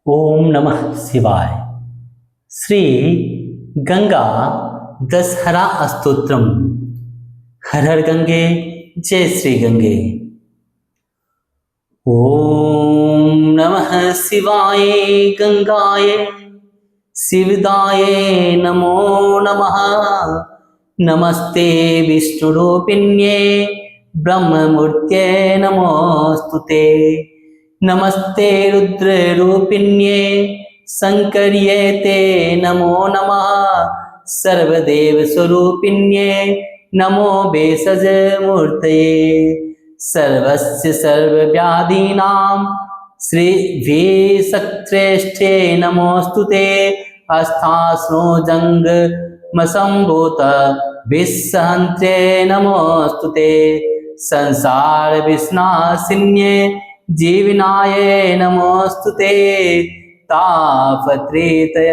ओम नमः शिवाय। श्री गंगा दशहरा स्तोत्रम। हर हर गंगे, जय श्री गंगे। ओम नमः शिवाय गंगाय शिवदाय नमो नमः। नमस्ते विष्णुरूपिण्ये ब्रह्ममूर्त्यै नमोस्तुते। नमस्ते रुद्ररूपिण्ये शंकर्ये ते नमो नमः। सर्वदेवस्वरूपिण्ये नमो भेषजमूर्तये। सर्वस्य सर्वव्याधीनां श्रीवेशश्रेष्ठे नमोस्तुते। अस्थास्नो जङ्गमसम्भूत विश्वहन्त्रे नमोस्तुते। संसार विनाशिन्ये जीवनाय नमोस्तुते। तापत्रेतय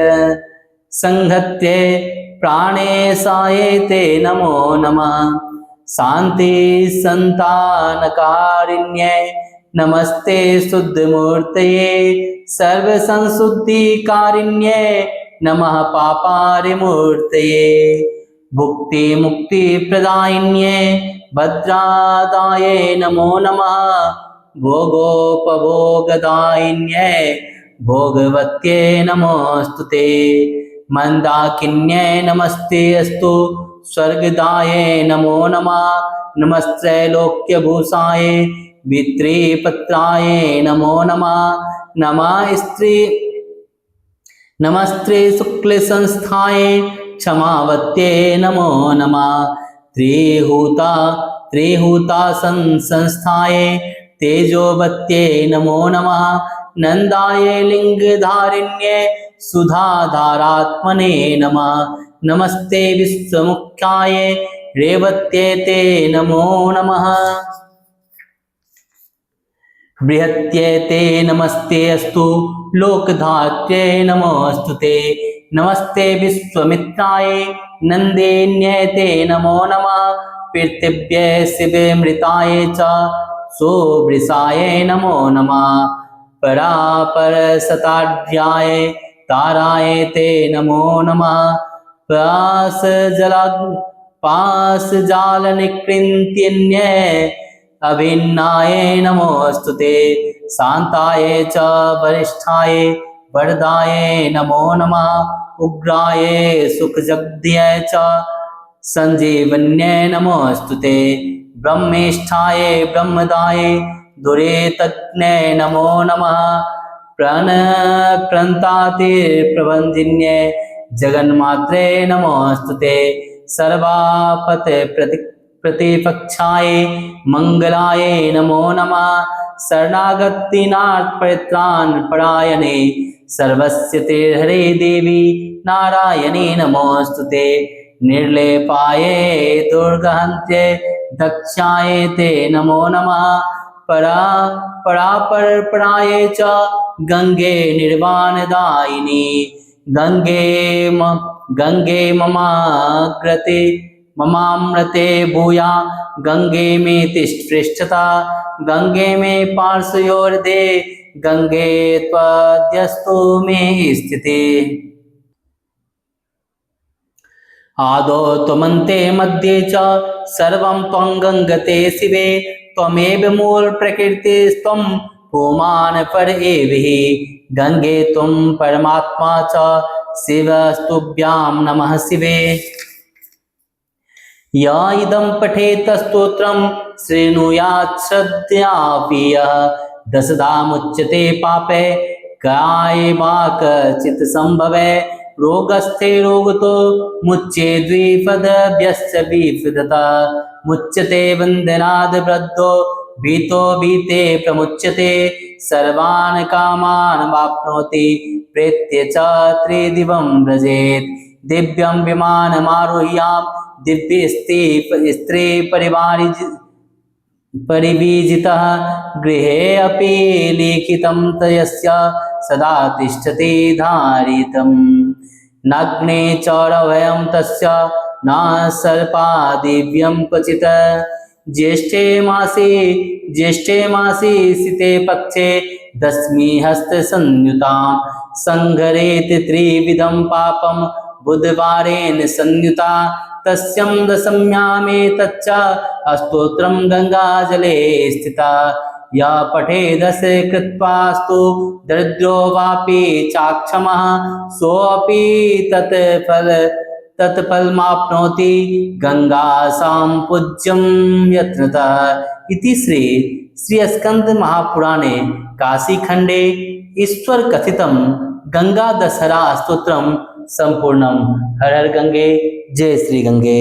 संहत्ये प्राणेशाय ते नमो नमः। शांति संतानकारिण्ये नमस्ते शुद्धमूर्तये। सर्वसंशुद्धिकारिण्ये नमः पापारिमूर्तये। भुक्ति मुक्ति प्रदायिन्ये भद्रादाय नमो नमः। भोगोपभोगदायिन्ये भोगवत्ये नमोस्तुते। मंदाकिन्ये नमस्ते अस्तु स्वर्गदाये नमो नमः। नमस्त्रैलोक्यभूषाय वित्रीपत्राय नमो नमः। नमस्ते शुक्लसंस्थाय क्षमावत्ये नमो नमः। त्रिहूता संस्थाय तेजोवत्ये नमो नमः। नंदाय लिंगधारिण्ये सुधाधारात्मने नमः। नमस्ते विश्वमुख्याय रेवत्ये ते नमो नमः। बृहत्ये ते नमस्ते अस्तु लोकधात्रे नमोस्तुते। नमस्ते विश्वमित्राय नंदेन्ये ते नमो नमः। पृथिव्ये शिवमृताय च सोवृषाय नमो नमः। परापर सताढ्याय ताराय ते नमो नमः। पाशजालनिकृन्त्यन्ये अभिन्नाय नमोस्तुते। शान्ताय च वरिष्ठाय वरदाय नमो नमः। उग्राय सुखजग्ध्यै च संजीवन्ये नमोस्तुते। ब्रह्मेष्ठाय ब्रह्मदाय दुरेतज्ञे नमो नमः। प्रणतातिप्रबन्धिन्ये जगन्मात्रे नमोस्तुते। सर्वापत प्रतिपक्षाय मंगलाय नमो नमः। शरणागतिनाथ परित्राण परायणे सर्वस्य ते हरे देवी नारायणे नमोस्तुते। निर्लेपाय दुर्गहन्त्ये दक्षाय ते नमो नमः। परापराय च गंगे निर्वाणदायिनी। गंगे ममामृते भूया। गंगे में तिष्ठता गंगे में पार्श्वयोर्धे। गंगे त्वद्यस्तु मे स्थिते। आदौ त्वमन्ते मध्ये च सर्वं त्वं गङ्गते शिवे। त्वमेव मूल प्रकृतिस्त्वं पुमान् पर एव हि। गंगे त्वं परमात्मा च शिवस्तुभ्यां नमः शिवे। य इदं पठेत स्तोत्रं शृणुयात् श्रद्धया यः। दशधा मुच्यते पापे काये वाक् चित्त संभवे। रोगस्थे रोगतो मुच्ये द्विपदभ्यश्च विपदतः। मुच्यते वन्दनाद् वृद्धो भीतो भीते प्रमुच्यते। सर्वान् कामान् वाप्नोति प्रेत्य च त्रिदिवं व्रजेत्। दिव्यं विमानमारुह्यां दिव्य स्त्री परिवीजितः। गृहे अपि लिखितं तस्य सदा तिष्ठति धारितम्। नग्ने चौरभयं तस्य न सर्पा दिव्यं क्वचित्। ज्येष्ठे मासे सिते पक्षे दशमी हस्त संयुतां संघरेत त्रिविधं पापं बुधवारेण संयुता तस्यं दशम्यामेतच्च स्तोत्रं गंगाजले स्थिता या पठेदस कृत्वास्तु दरिद्रो वापि चाक्षमः सोऽपि तत्फलमाप्नोति गंगासां पूज्यं यत्नतः। इति श्री स्कंद महापुराणे काशीखंडे ईश्वर कथितं गंगा दशहरा स्तोत्रम संपूर्णम। हर हर गंगे, जय श्री गंगे।